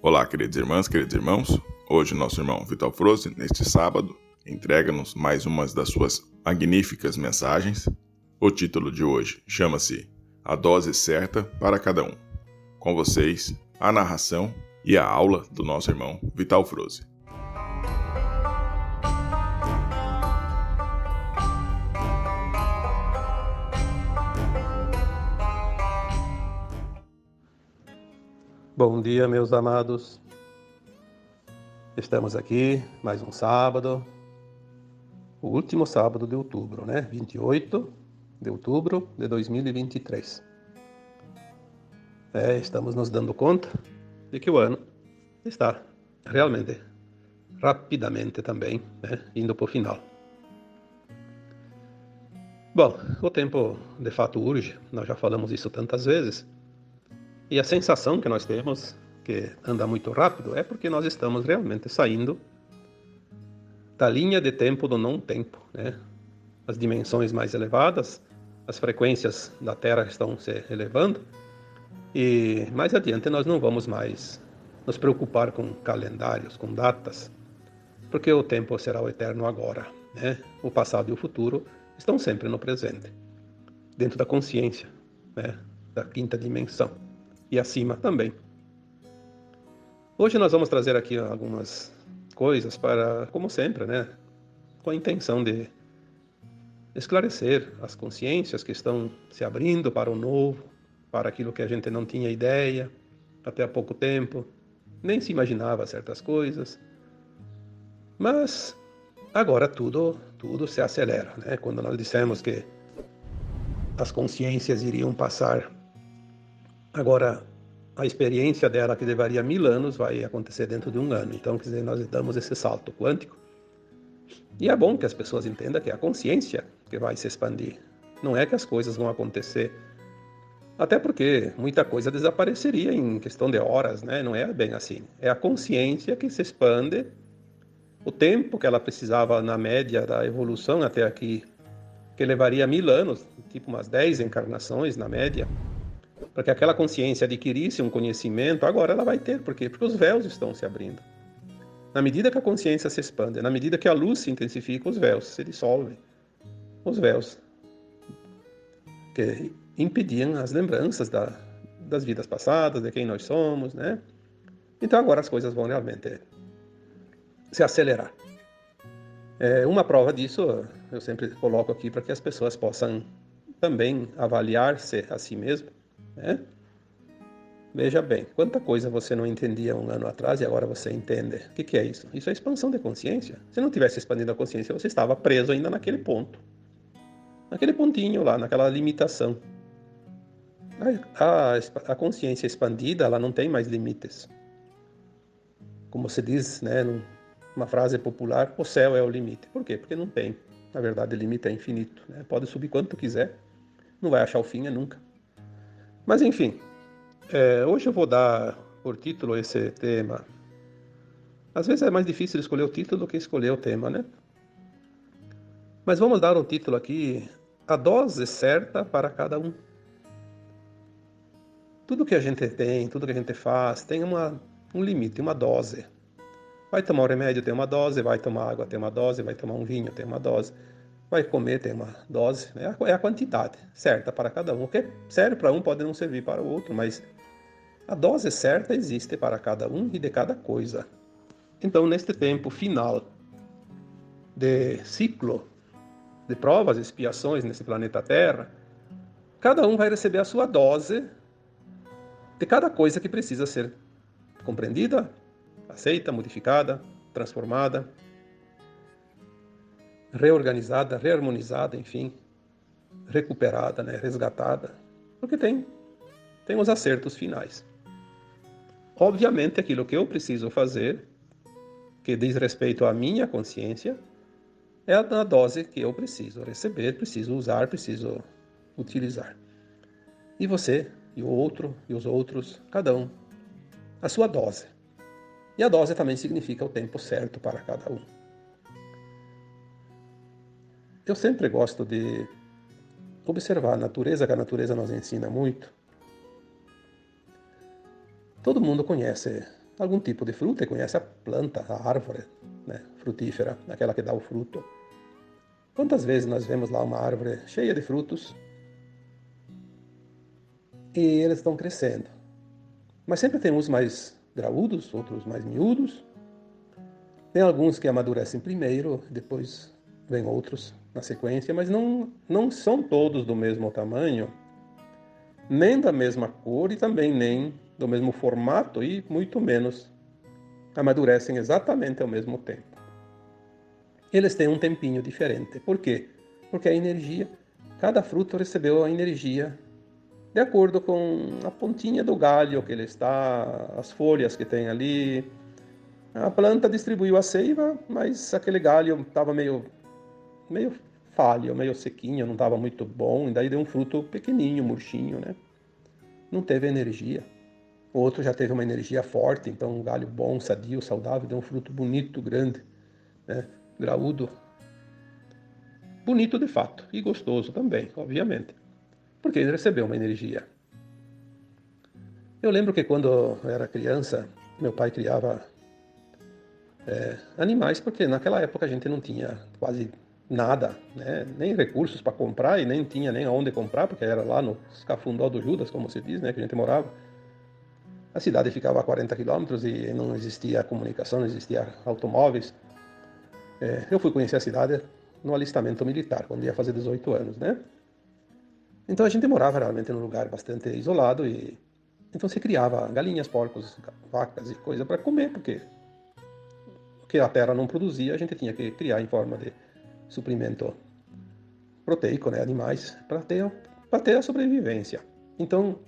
Olá, queridas irmãs, queridos irmãos. Hoje nosso irmão Vital Froze, neste sábado, entrega-nos mais uma das suas magníficas mensagens. O título de hoje chama-se A Dose Certa para Cada Um. Com vocês, a narração e a aula do nosso irmão Vital Froze. Bom dia, meus amados. Estamos aqui, mais um sábado, o último sábado de outubro, 28 de outubro de 2023. Estamos nos dando conta de que o ano está realmente, rapidamente também, indo para o final. Bom, o tempo de fato urge, nós já falamos isso tantas vezes, e a sensação que nós temos que anda muito rápido é porque nós estamos realmente saindo da linha de tempo do não-tempo, As dimensões mais elevadas, as frequências da Terra estão se elevando e mais adiante nós não vamos mais nos preocupar com calendários, com datas, porque o tempo será o eterno agora, O passado e o futuro estão sempre no presente, dentro da consciência, da quinta dimensão e acima também. Hoje nós vamos trazer aqui algumas coisas para, como sempre, com a intenção de esclarecer as consciências que estão se abrindo para o novo, para aquilo que a gente não tinha ideia até há pouco tempo, nem se imaginava certas coisas. Mas agora tudo se acelera, Quando nós dissemos que as consciências iriam passar, agora a experiência dela, que levaria 1000 anos, vai acontecer dentro de um ano. Então, quer dizer, nós damos esse salto quântico. E é bom que as pessoas entendam que é a consciência que vai se expandir. Não é que as coisas vão acontecer. Até porque muita coisa desapareceria em questão de horas, Não é bem assim. É a consciência que se expande. O tempo que ela precisava, na média da evolução até aqui, que levaria 1000 anos, tipo umas 10 encarnações na média, para que aquela consciência adquirisse um conhecimento, agora ela vai ter. Por quê? Porque os véus estão se abrindo. Na medida que a consciência se expande, na medida que a luz se intensifica, os véus se dissolvem. Os véus que impediam as lembranças das vidas passadas, de quem nós somos, Então agora as coisas vão realmente se acelerar. Uma prova disso, eu sempre coloco aqui para que as pessoas possam também avaliar-se a si mesmo, Veja bem, quanta coisa você não entendia um ano atrás e agora você entende. O que é isso? Isso é expansão de consciência. Se não tivesse expandido a consciência, você estava preso ainda naquele ponto. Naquele pontinho lá, naquela limitação. A consciência expandida, ela não tem mais limites. Como se diz, numa frase popular, o céu é o limite. Por quê? Porque não tem. Na verdade, o limite é infinito. Pode subir quanto quiser, não vai achar o fim nunca. Mas enfim, hoje eu vou dar por título esse tema. Às vezes é mais difícil escolher o título do que escolher o tema, Mas vamos dar um título aqui: A Dose Certa para Cada Um. Tudo que a gente tem, tudo que a gente faz, tem um limite, uma dose. Vai tomar um remédio, tem uma dose. Vai tomar água, tem uma dose. Vai tomar um vinho, tem uma dose. Vai comer, tem uma dose. É a quantidade certa para cada um. O que serve para um pode não servir para o outro, mas a dose certa existe para cada um e de cada coisa. Então, neste tempo final de ciclo de provas e expiações nesse planeta Terra, cada um vai receber a sua dose de cada coisa que precisa ser compreendida, aceita, modificada, transformada, reorganizada, reharmonizada, enfim, recuperada, resgatada, porque tem os acertos finais. Obviamente, aquilo que eu preciso fazer, que diz respeito à minha consciência, é a dose que eu preciso receber, preciso usar, preciso utilizar. E você, e o outro, e os outros, cada um, a sua dose. E a dose também significa o tempo certo para cada um. Eu sempre gosto de observar a natureza, que a natureza nos ensina muito. Todo mundo conhece algum tipo de fruta e conhece a planta, a árvore, né, frutífera, aquela que dá o fruto. Quantas vezes nós vemos lá uma árvore cheia de frutos e eles estão crescendo? Mas sempre tem uns mais graúdos, outros mais miúdos. Tem alguns que amadurecem primeiro, depois vem outros na sequência, mas não são todos do mesmo tamanho, nem da mesma cor e também nem do mesmo formato e muito menos amadurecem exatamente ao mesmo tempo. Eles têm um tempinho diferente. Por quê? Porque a energia, cada fruto recebeu a energia de acordo com a pontinha do galho que ele está, as folhas que tem ali. A planta distribuiu a seiva, mas aquele galho estava meio falho, meio sequinho, não estava muito bom, e daí deu um fruto pequenininho, murchinho, né? Não teve energia. O outro já teve uma energia forte, então um galho bom, sadio, saudável, deu um fruto bonito, grande, né? Graúdo. Bonito de fato, e gostoso também, obviamente, porque ele recebeu uma energia. Eu lembro que quando eu era criança, meu pai criava animais, porque naquela época a gente não tinha quase nada, né? Nem recursos para comprar e nem tinha nem aonde comprar, porque era lá no Cafundó do Judas, como se diz, né? Que a gente morava. A cidade ficava a 40 quilômetros e não existia comunicação, não existia automóveis. Eu fui conhecer a cidade no alistamento militar, quando ia fazer 18 anos, né? Então a gente morava realmente num lugar bastante isolado e então se criava galinhas, porcos, vacas e coisa para comer, porque o que a terra não produzia, a gente tinha que criar em forma de suprimento proteico, né, animais, para ter a sobrevivência. Então,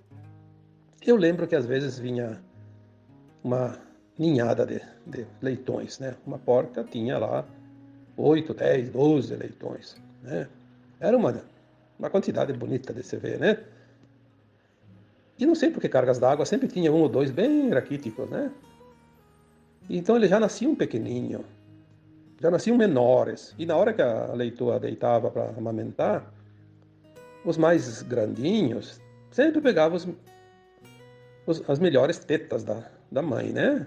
eu lembro que às vezes vinha uma ninhada de leitões, né? Uma porca tinha lá 8, 10, 12 leitões, né? Era uma quantidade bonita de se ver, né? E não sei por que cargas d'água sempre tinha um ou dois bem raquíticos, né? Então eles já nasciam pequenininho, já nasciam menores. E na hora que a leitoa deitava para amamentar, os mais grandinhos sempre pegavam as melhores tetas da mãe, né?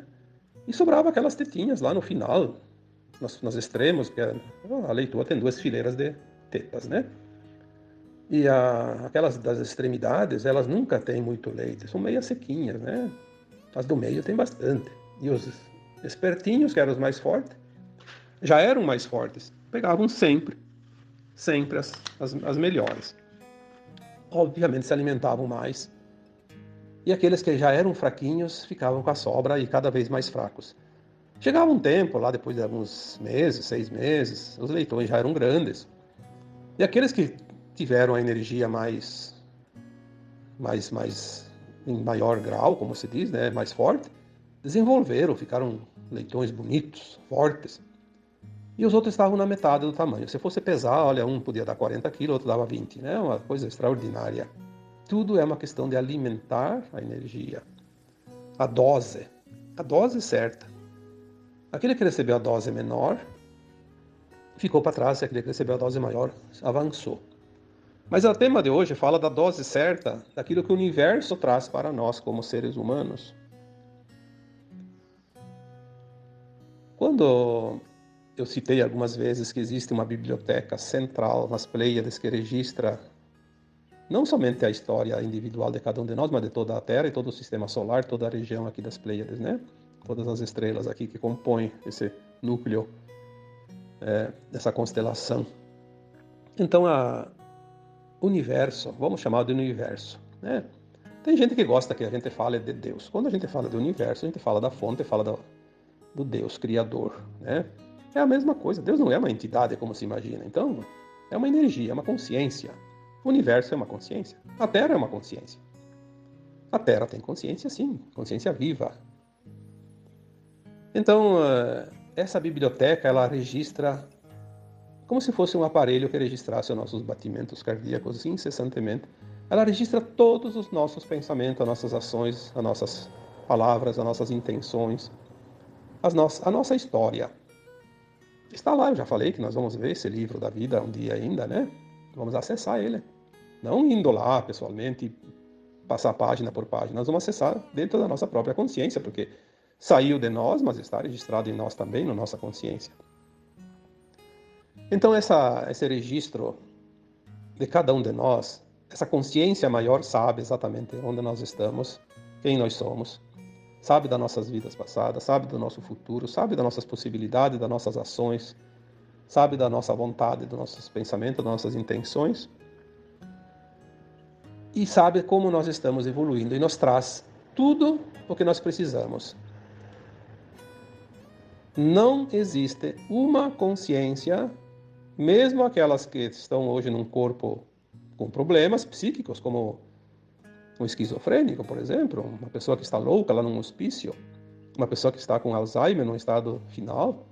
E sobrava aquelas tetinhas lá no final, nos extremos, que a leitoa tem duas fileiras de tetas, né? E aquelas das extremidades, elas nunca têm muito leite, são meio sequinhas, né? As do meio tem bastante. E os espertinhos, que eram os mais fortes, já eram mais fortes, pegavam sempre as melhores. Obviamente se alimentavam mais. E aqueles que já eram fraquinhos ficavam com a sobra e cada vez mais fracos. Chegava um tempo, lá depois de alguns meses, 6 meses, os leitões já eram grandes. E aqueles que tiveram a energia mais em maior grau, como se diz, né, mais forte, desenvolveram, ficaram leitões bonitos, fortes. E os outros estavam na metade do tamanho. Se fosse pesar, olha, um podia dar 40 quilos, outro dava 20, né? Uma coisa extraordinária. Tudo é uma questão de alimentar a energia. A dose certa. Aquele que recebeu a dose menor ficou para trás, e aquele que recebeu a dose maior avançou. Mas o tema de hoje fala da dose certa daquilo que o universo traz para nós como seres humanos. Quando eu citei algumas vezes que existe uma biblioteca central nas Pleiades que registra não somente a história individual de cada um de nós, mas de toda a Terra e todo o sistema solar, toda a região aqui das Pleiades, né? Todas as estrelas aqui que compõem esse núcleo dessa constelação. Então, o universo, vamos chamar de universo, né? Tem gente que gosta que a gente fale de Deus. Quando a gente fala de universo, a gente fala da fonte, fala do Deus criador, né? É a mesma coisa. Deus não é uma entidade como se imagina. Então, é uma energia, é uma consciência. O universo é uma consciência. A Terra é uma consciência. A Terra tem consciência, sim, consciência viva. Então, essa biblioteca, ela registra como se fosse um aparelho que registrasse os nossos batimentos cardíacos incessantemente. Ela registra todos os nossos pensamentos, as nossas ações, as nossas palavras, as nossas intenções, a nossa história. Está lá, eu já falei que nós vamos ver esse livro da vida um dia ainda, né? Vamos acessar ele. Não indo lá pessoalmente, passar página por página. Nós vamos acessar dentro da nossa própria consciência, porque saiu de nós, mas está registrado em nós também, na nossa consciência. Então esse registro de cada um de nós, essa consciência maior sabe exatamente onde nós estamos, quem nós somos, sabe das nossas vidas passadas, sabe do nosso futuro, sabe das nossas possibilidades, das nossas ações, sabe da nossa vontade, dos nossos pensamentos, das nossas intenções, e sabe como nós estamos evoluindo, e nos traz tudo o que nós precisamos. Não existe uma consciência, mesmo aquelas que estão hoje num corpo com problemas psíquicos, como um esquizofrênico, por exemplo, uma pessoa que está louca lá num hospício, uma pessoa que está com Alzheimer num estado final,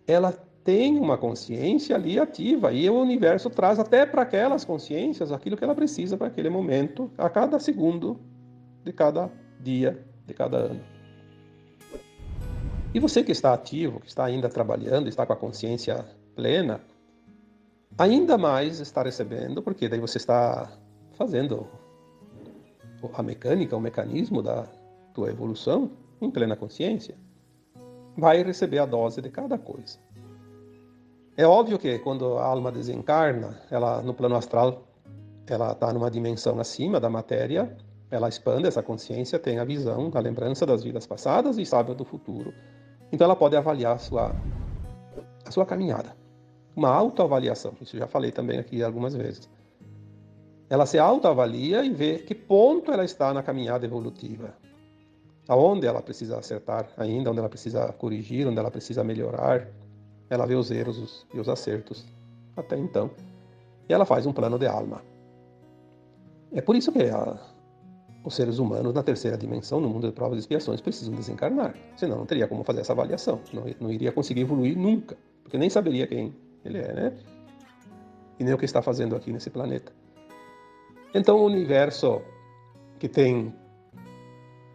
ela tem uma consciência ali ativa, e o universo traz até para aquelas consciências aquilo que ela precisa para aquele momento, a cada segundo de cada dia, de cada ano. E você que está ativo, que está ainda trabalhando, está com a consciência plena, ainda mais está recebendo, porque daí você está fazendo a mecânica, o mecanismo da tua evolução em plena consciência, vai receber a dose de cada coisa. É óbvio que quando a alma desencarna, ela no plano astral, ela está numa dimensão acima da matéria, ela expande essa consciência, tem a visão, a lembrança das vidas passadas e sabe do futuro. Então ela pode avaliar a sua caminhada. Uma autoavaliação, isso eu já falei também aqui algumas vezes. Ela se autoavalia e vê que ponto ela está na caminhada evolutiva. Aonde ela precisa acertar ainda, onde ela precisa corrigir, onde ela precisa melhorar. Ela vê os erros e os acertos até então. E ela faz um plano de alma. É por isso que os seres humanos na terceira dimensão, no mundo de provas e expiações, precisam desencarnar. Senão não teria como fazer essa avaliação. Não iria conseguir evoluir nunca. Porque nem saberia quem ele é, né? E nem o que está fazendo aqui nesse planeta. Então o universo, que tem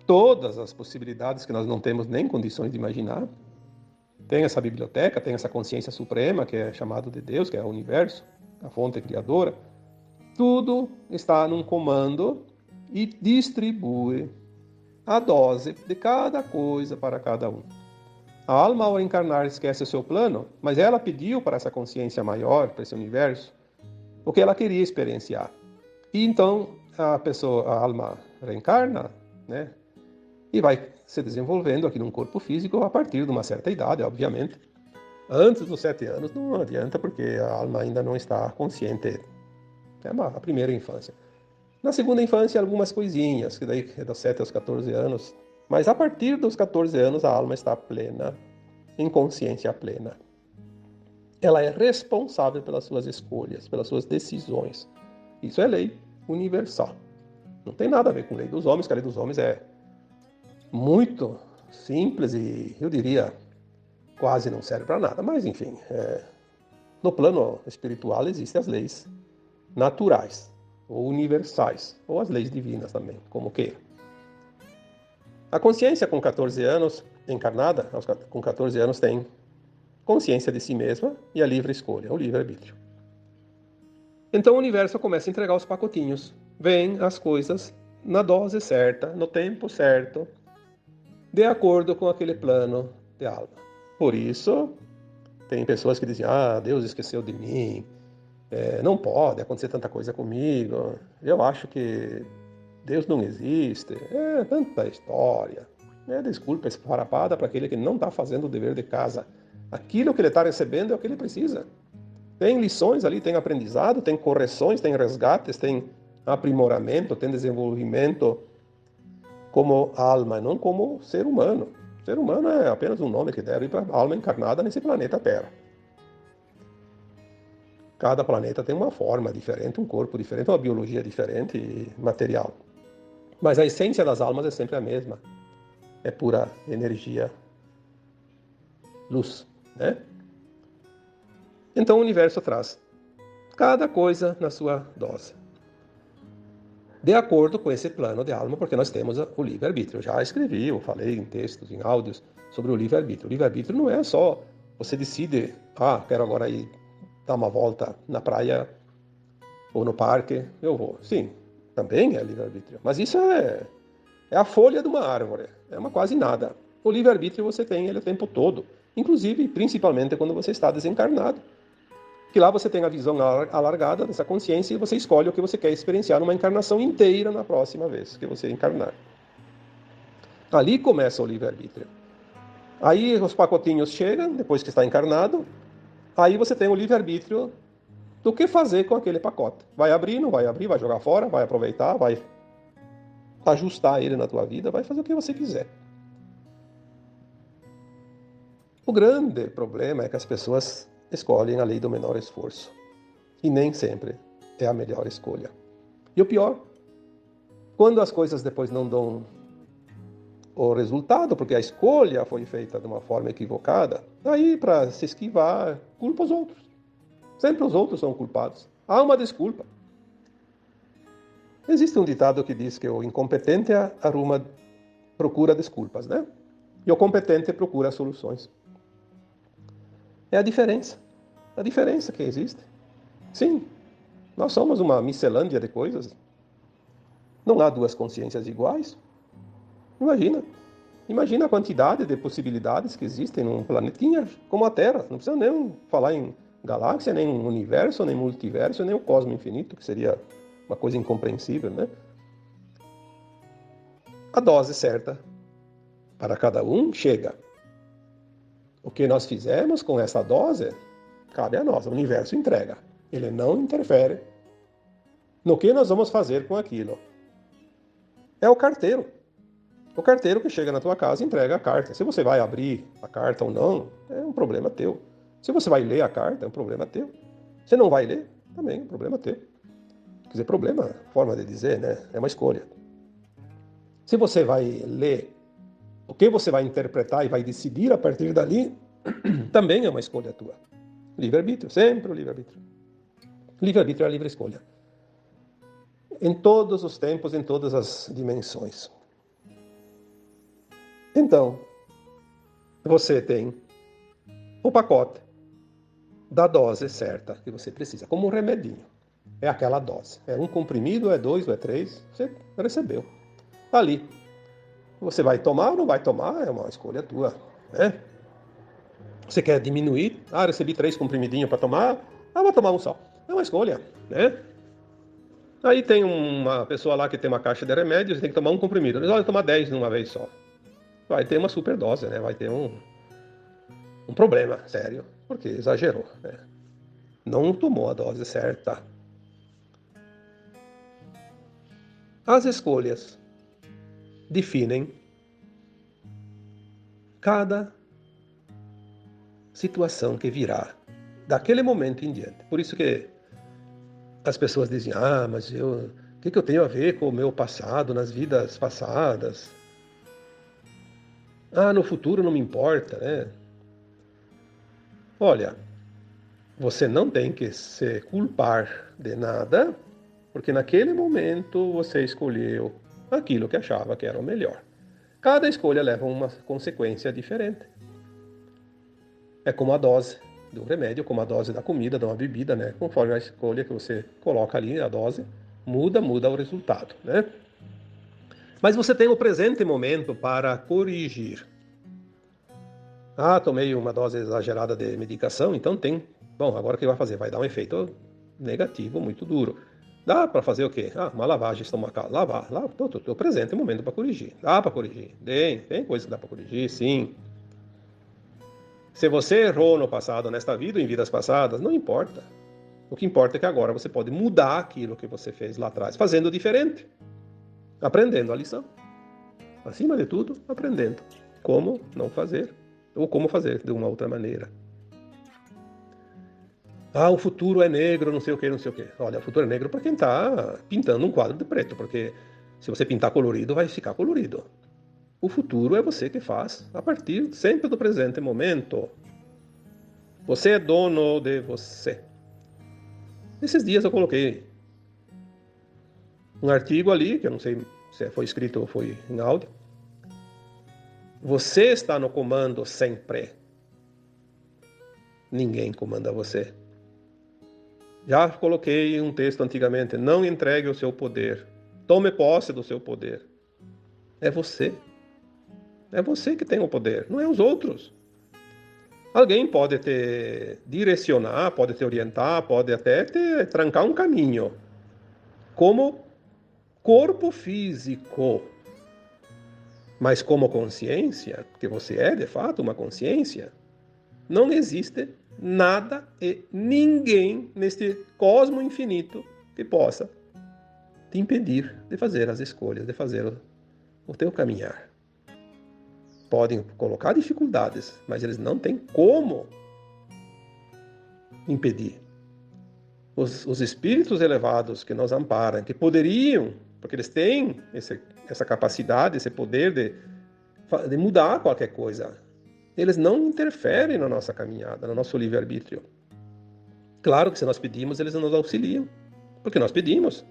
todas as possibilidades que nós não temos nem condições de imaginar, tem essa biblioteca, tem essa consciência suprema, que é chamado de Deus, que é o universo, a fonte criadora. Tudo está num comando e distribui a dose de cada coisa para cada um. A alma, ao encarnar, esquece o seu plano, mas ela pediu para essa consciência maior, para esse universo, o que ela queria experienciar. E então a alma reencarna, né? E vai se desenvolvendo aqui num corpo físico a partir de uma certa idade, obviamente. Antes dos 7 anos não adianta, porque a alma ainda não está consciente. É a primeira infância. Na segunda infância, algumas coisinhas, que daí é dos 7 aos 14 anos. Mas a partir dos 14 anos, a alma está plena, em consciência plena. Ela é responsável pelas suas escolhas, pelas suas decisões. Isso é lei universal. Não tem nada a ver com a lei dos homens, que a lei dos homens é muito simples e, eu diria, quase não serve para nada. Mas, enfim, no plano espiritual existem as leis naturais, ou universais, ou as leis divinas também, como queira. A consciência com 14 anos, encarnada, com 14 anos, tem consciência de si mesma e a livre escolha, o livre-arbítrio. Então o universo começa a entregar os pacotinhos. Vem as coisas na dose certa, no tempo certo, de acordo com aquele plano de alma. Por isso, tem pessoas que dizem, Deus esqueceu de mim, não pode acontecer tanta coisa comigo, eu acho que Deus não existe, tanta história. Desculpa esfarrapada para aquele que não está fazendo o dever de casa. Aquilo que ele está recebendo é o que ele precisa. Tem lições ali, tem aprendizado, tem correções, tem resgates, tem aprimoramento, tem desenvolvimento como alma, não como ser humano. Ser humano é apenas um nome que deram para a alma encarnada nesse planeta Terra. Cada planeta tem uma forma diferente, um corpo diferente, uma biologia diferente e material. Mas a essência das almas é sempre a mesma. É pura energia, luz, né? Então o universo traz cada coisa na sua dose. De acordo com esse plano de alma, porque nós temos o livre-arbítrio. Eu já escrevi, eu falei em textos, em áudios, sobre o livre-arbítrio. O livre-arbítrio não é só você decide, quero agora ir dar uma volta na praia ou no parque, eu vou. Sim, também é livre-arbítrio. Mas isso é a folha de uma árvore, é uma quase nada. O livre-arbítrio você tem ele o tempo todo, inclusive, principalmente quando você está desencarnado. Que lá você tem a visão alargada dessa consciência e você escolhe o que você quer experienciar numa encarnação inteira na próxima vez que você encarnar. Ali começa o livre-arbítrio. Aí os pacotinhos chegam, depois que está encarnado, aí você tem o livre-arbítrio do que fazer com aquele pacote. Vai abrir, não vai abrir, vai jogar fora, vai aproveitar, vai ajustar ele na tua vida, vai fazer o que você quiser. O grande problema é que as pessoas escolhem a lei do menor esforço. E nem sempre é a melhor escolha. E o pior, quando as coisas depois não dão o resultado, porque a escolha foi feita de uma forma equivocada, aí para se esquivar, culpa os outros. Sempre os outros são culpados. Há uma desculpa. Existe um ditado que diz que o incompetente procura desculpas, né? E o competente procura soluções. É a diferença que existe. Sim, nós somos uma miscelânea de coisas. Não há duas consciências iguais. Imagina a quantidade de possibilidades que existem num planetinha como a Terra. Não precisa nem falar em galáxia, nem universo, nem multiverso, nem o cosmo infinito, que seria uma coisa incompreensível, né? A dose certa para cada um chega. O que nós fizemos com essa dose, cabe a nós. O universo entrega. Ele não interfere no que nós vamos fazer com aquilo. É o carteiro. O carteiro que chega na tua casa e entrega a carta. Se você vai abrir a carta ou não, é um problema teu. Se você vai ler a carta, é um problema teu. Se não vai ler, também é um problema teu. Quer dizer, problema, forma de dizer, né? É uma escolha. Se você vai ler o que você vai interpretar e vai decidir a partir dali, também é uma escolha tua. Livre-arbítrio, sempre o livre-arbítrio. Livre-arbítrio é a livre escolha. Em todos os tempos, em todas as dimensões. Então, você tem o pacote da dose certa que você precisa, como um remedinho. É aquela dose. É um comprimido, é 2 ou é 3, você recebeu. Ali. Você vai tomar ou não vai tomar, é uma escolha tua, né? Você quer diminuir? Recebi 3 comprimidinhos para tomar, vou tomar um só. É uma escolha, né? Aí tem uma pessoa lá que tem uma caixa de remédios, tem que tomar um comprimido. Ele vai tomar 10 de uma vez só. Vai ter uma superdose, né? Vai ter um problema sério, porque exagerou, né? Não tomou a dose certa. As escolhas definem cada situação que virá daquele momento em diante. Por isso que as pessoas dizem, mas o que eu tenho a ver com o meu passado, nas vidas passadas? No futuro não me importa, né? Olha, você não tem que se culpar de nada, porque naquele momento você escolheu aquilo que achava que era o melhor. Cada escolha leva a uma consequência diferente. É como a dose do remédio, como a dose da comida, de uma bebida, né? Conforme a escolha que você coloca ali, a dose, muda o resultado, né? Mas você tem o presente momento para corrigir. Tomei uma dose exagerada de medicação, então tem... Bom, agora o que vai fazer? Vai dar um efeito negativo muito duro. Dá para fazer o quê? Uma lavagem estomacal. Lavar. Tô presente momento para corrigir. Dá para corrigir. Tem coisa que dá para corrigir, sim. Se você errou no passado, nesta vida, ou em vidas passadas, não importa. O que importa é que agora você pode mudar aquilo que você fez lá atrás, fazendo diferente. Aprendendo a lição. Acima de tudo, aprendendo como não fazer, ou como fazer de uma outra maneira. O futuro é negro, não sei o que. Olha, o futuro é negro para quem está pintando um quadro de preto, porque se você pintar colorido, vai ficar colorido. O futuro é você que faz, a partir sempre do presente momento. Você é dono de você. Esses dias eu coloquei um artigo ali, que eu não sei se foi escrito ou foi em áudio. Você está no comando sempre. Ninguém comanda você. Já coloquei um texto antigamente, não entregue o seu poder. Tome posse do seu poder. É você. É você que tem o poder, não é os outros. Alguém pode te direcionar, pode te orientar, pode até te trancar um caminho. Como corpo físico. Mas como consciência, que você é de fato uma consciência, não existe nada e ninguém neste cosmo infinito que possa te impedir de fazer as escolhas, de fazer o teu caminhar. Podem colocar dificuldades, mas eles não têm como impedir. Os espíritos elevados que nos amparam, que poderiam, porque eles têm essa capacidade, esse poder de mudar qualquer coisa, eles não interferem na nossa caminhada, no nosso livre-arbítrio. Claro que se nós pedimos, eles nos auxiliam, porque nós pedimos.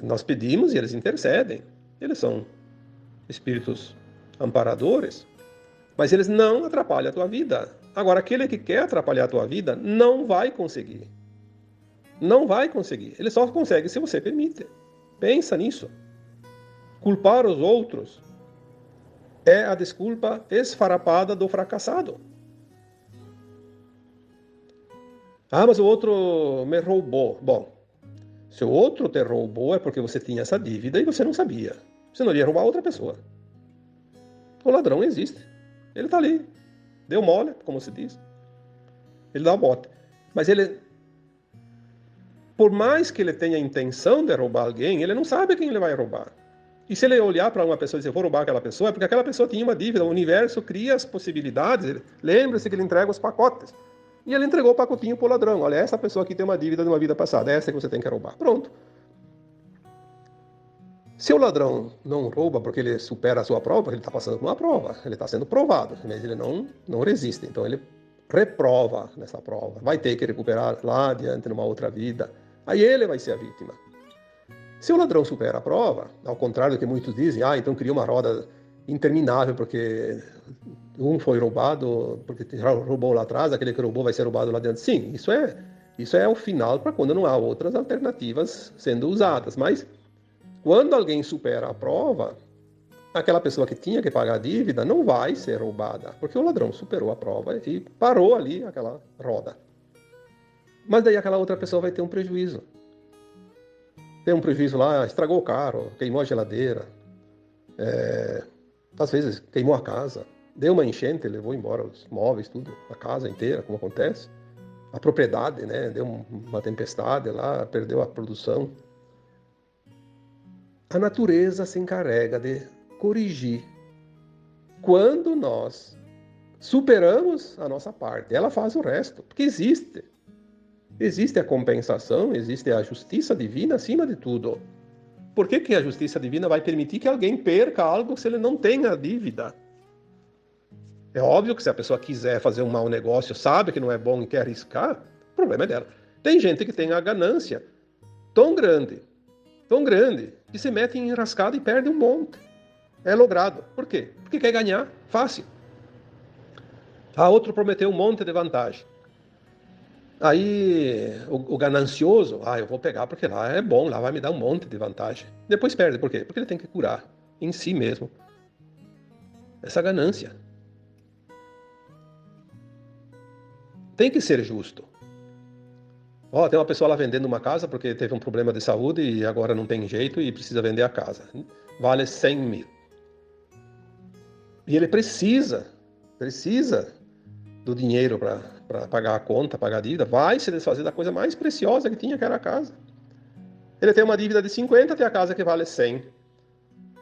Nós pedimos e eles intercedem. Eles são espíritos amparadores, mas eles não atrapalham a tua vida. Agora, aquele que quer atrapalhar a tua vida não vai conseguir. Não vai conseguir. Ele só consegue se você permite. Pensa nisso. Culpar os outros é a desculpa esfarrapada do fracassado. Ah, mas o outro me roubou. Bom, se o outro te roubou é porque você tinha essa dívida e você não sabia. Você não iria roubar outra pessoa. O ladrão existe. Ele está ali. Deu mole, como se diz. Ele dá o bote. Mas ele, por mais que ele tenha a intenção de roubar alguém, ele não sabe quem ele vai roubar. E se ele olhar para uma pessoa e dizer, vou roubar aquela pessoa, é porque aquela pessoa tinha uma dívida. O universo cria as possibilidades. Lembre-se que ele entrega os pacotes. E ele entregou o pacotinho para o ladrão. Olha, essa pessoa aqui tem uma dívida de uma vida passada. Essa que você tem que roubar. Pronto. Se o ladrão não rouba porque ele supera a sua prova, porque ele está passando por uma prova, ele está sendo provado, mas ele não resiste. Então ele reprova nessa prova. Vai ter que recuperar lá adiante numa outra vida. Aí ele vai ser a vítima. Se o ladrão supera a prova, ao contrário do que muitos dizem, então cria uma roda interminável porque um foi roubado, porque já roubou lá atrás, aquele que roubou vai ser roubado lá adiante. Sim, isso é o final para quando não há outras alternativas sendo usadas. Mas quando alguém supera a prova, aquela pessoa que tinha que pagar a dívida não vai ser roubada, porque o ladrão superou a prova e parou ali aquela roda. Mas daí aquela outra pessoa vai ter um prejuízo. Tem um prejuízo lá, estragou o carro, queimou a geladeira, às vezes queimou a casa, deu uma enchente, levou embora os móveis, tudo, a casa inteira, como acontece. A propriedade, né, deu uma tempestade lá, perdeu a produção. A natureza se encarrega de corrigir. Quando nós superamos a nossa parte, ela faz o resto, porque existe. Existe a compensação, existe a justiça divina acima de tudo. Por que a justiça divina vai permitir que alguém perca algo se ele não tem a dívida? É óbvio que se a pessoa quiser fazer um mau negócio, sabe que não é bom e quer arriscar, o problema é dela. Tem gente que tem a ganância tão grande, que se mete em enrascada e perde um monte. É logrado. Por quê? Porque quer ganhar fácil. Outro prometeu um monte de vantagem. Aí o ganancioso, eu vou pegar porque lá é bom, lá vai me dar um monte de vantagem. Depois perde, por quê? Porque ele tem que curar em si mesmo essa ganância. Tem que ser justo. Tem uma pessoa lá vendendo uma casa porque teve um problema de saúde e agora não tem jeito e precisa vender a casa. Vale 100 mil. E ele precisa do dinheiro para pagar a conta, pagar a dívida, vai se desfazer da coisa mais preciosa que tinha, que era a casa. Ele tem uma dívida de 50, tem a casa que vale 100.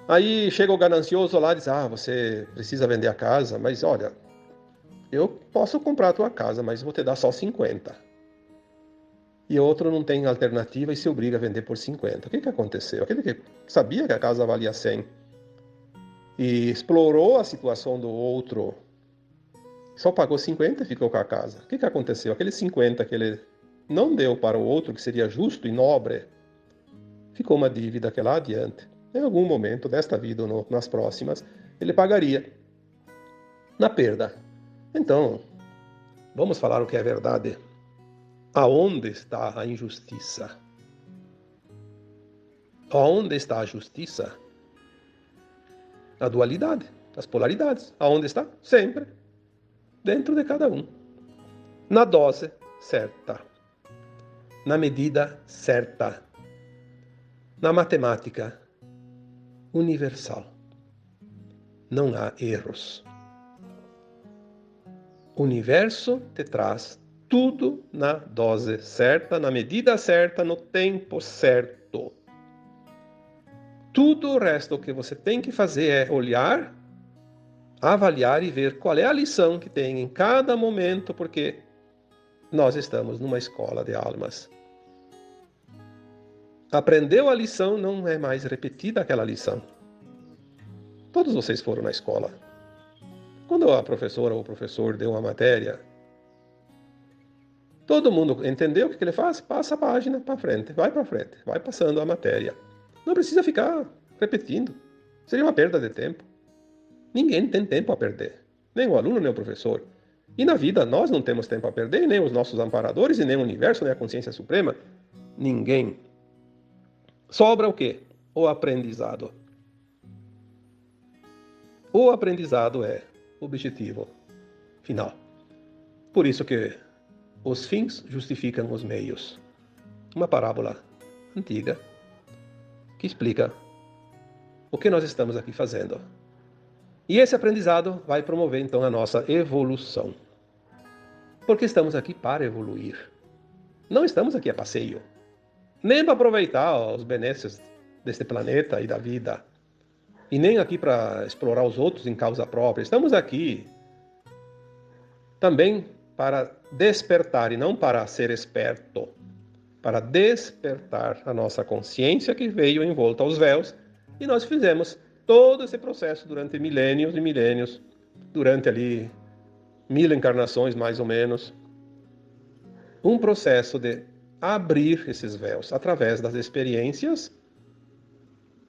Aí chega o ganancioso lá e diz, você precisa vender a casa, mas olha, eu posso comprar a tua casa, mas vou te dar só 50. E outro não tem alternativa e se obriga a vender por 50. O que aconteceu? Aquele que sabia que a casa valia 100 e explorou a situação do outro, só pagou 50 e ficou com a casa. O que aconteceu? Aquele 50 que ele não deu para o outro, que seria justo e nobre, ficou uma dívida que lá adiante, em algum momento desta vida ou nas próximas, ele pagaria na perda. Então, vamos falar o que é verdade. Aonde está a injustiça? Aonde está a justiça? A dualidade, as polaridades. Aonde está? Sempre dentro de cada um. Na dose certa. Na medida certa. Na matemática universal. Não há erros. O universo te traz tudo na dose certa, na medida certa, no tempo certo. Tudo o resto que você tem que fazer é olhar, avaliar e ver qual é a lição que tem em cada momento, porque nós estamos numa escola de almas. Aprendeu a lição, não é mais repetida aquela lição. Todos vocês foram na escola. Quando a professora ou o professor deu uma matéria, todo mundo entendeu o que ele faz? Passa a página para frente, vai passando a matéria. Não precisa ficar repetindo. Seria uma perda de tempo. Ninguém tem tempo a perder. Nem o aluno, nem o professor. E na vida nós não temos tempo a perder, nem os nossos amparadores, e nem o universo, nem a consciência suprema. Ninguém. Sobra o quê? O aprendizado. O aprendizado é o objetivo final. Por isso que os fins justificam os meios. Uma parábola antiga que explica o que nós estamos aqui fazendo. E esse aprendizado vai promover então a nossa evolução. Porque estamos aqui para evoluir. Não estamos aqui a passeio. Nem para aproveitar os benefícios deste planeta e da vida. E nem aqui para explorar os outros em causa própria. Estamos aqui também para despertar e não para ser esperto. Para despertar a nossa consciência que veio envolta aos véus. E nós fizemos todo esse processo durante milênios e milênios. Durante ali 1000 encarnações mais ou menos. Um processo de abrir esses véus através das experiências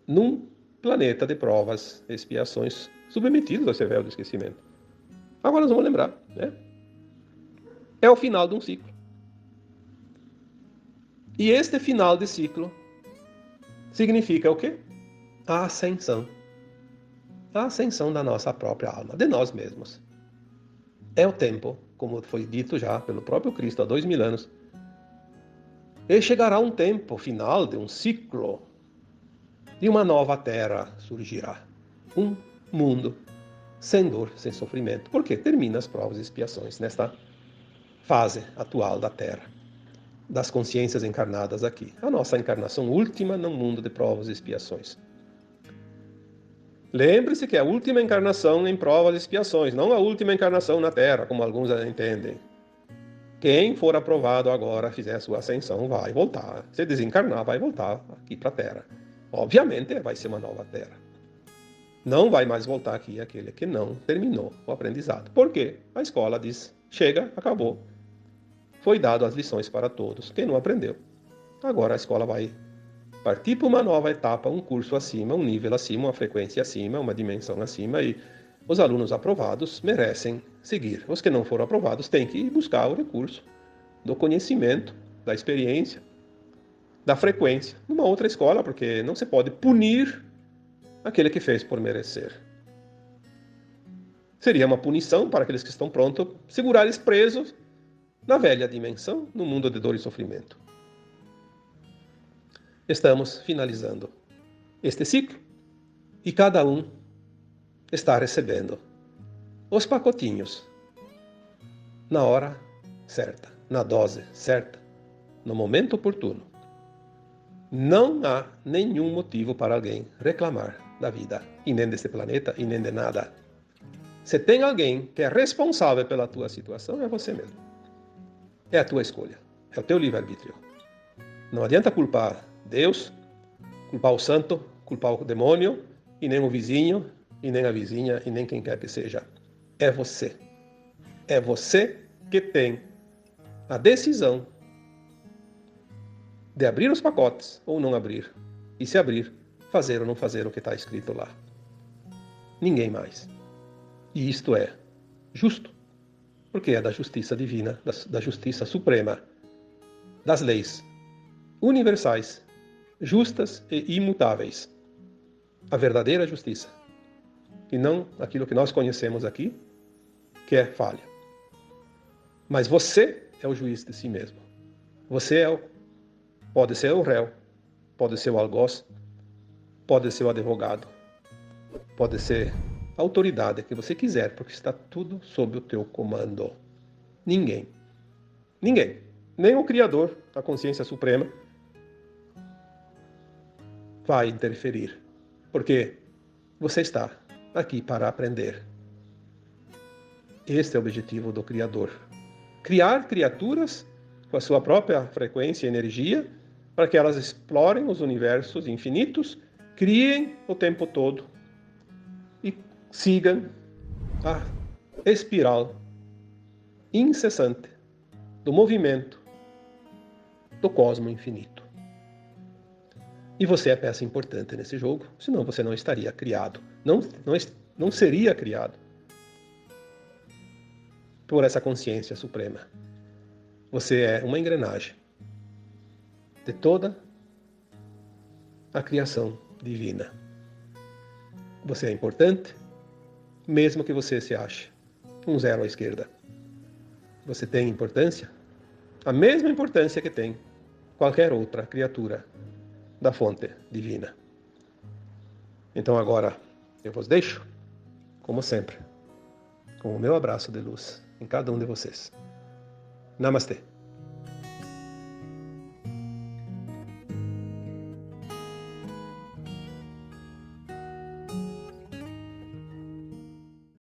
num planeta de provas e expiações submetidos a esse véu do esquecimento. Agora nós vamos lembrar, né? É o final de um ciclo. E este final de ciclo significa o quê? A ascensão. A ascensão da nossa própria alma, de nós mesmos. É o tempo, como foi dito já pelo próprio Cristo há 2000 anos. E chegará um tempo final de um ciclo, e uma nova terra surgirá. Um mundo sem dor, sem sofrimento. Porque termina as provas e expiações nesta fase atual da Terra, das consciências encarnadas aqui. A nossa encarnação última num mundo de provas e expiações. Lembre-se que é a última encarnação em provas e expiações, não a última encarnação na Terra, como alguns entendem. Quem for aprovado agora, fizer a sua ascensão, vai voltar. Se desencarnar, vai voltar aqui para a Terra. Obviamente, vai ser uma nova Terra. Não vai mais voltar aqui aquele que não terminou o aprendizado. Por quê? A escola diz, chega, acabou. Foi dado as lições para todos. Quem não aprendeu? Agora a escola vai partir para uma nova etapa, um curso acima, um nível acima, uma frequência acima, uma dimensão acima, e os alunos aprovados merecem seguir. Os que não foram aprovados têm que buscar o recurso do conhecimento, da experiência, da frequência, numa outra escola, porque não se pode punir aquele que fez por merecer. Seria uma punição para aqueles que estão prontos a segurar eles presos na velha dimensão, no mundo de dor e sofrimento. Estamos finalizando este ciclo e cada um está recebendo os pacotinhos na hora certa, na dose certa, no momento oportuno. Não há nenhum motivo para alguém reclamar da vida, e nem deste planeta, e nem de nada. Se tem alguém que é responsável pela tua situação, é você mesmo. É a tua escolha, é o teu livre-arbítrio. Não adianta culpar Deus, culpar o santo, culpar o demônio, e nem o vizinho, e nem a vizinha, e nem quem quer que seja. É você. É você que tem a decisão de abrir os pacotes ou não abrir. E se abrir, fazer ou não fazer o que está escrito lá. Ninguém mais. E isto é justo, porque é da justiça divina, da justiça suprema, das leis universais, justas e imutáveis. A verdadeira justiça. e não aquilo que nós conhecemos aqui, que é falha. Mas você é o juiz de si mesmo. Você pode ser o réu, pode ser o algoz, pode ser o advogado, pode ser a autoridade que você quiser, porque está tudo sob o teu comando. Ninguém, nem o Criador, a consciência suprema, vai interferir, porque você está aqui para aprender. Este é o objetivo do Criador. Criar criaturas com a sua própria frequência e energia, para que elas explorem os universos infinitos, criem o tempo todo e sigam a espiral incessante do movimento do cosmo infinito. E você é peça importante nesse jogo, senão você não estaria criado, não seria criado por essa consciência suprema. Você é uma engrenagem de toda a criação divina. Você é importante, mesmo que você se ache um zero à esquerda. Você tem importância, a mesma importância que tem qualquer outra criatura da fonte divina. Então agora eu vos deixo, como sempre, com o meu abraço de luz em cada um de vocês. Namastê.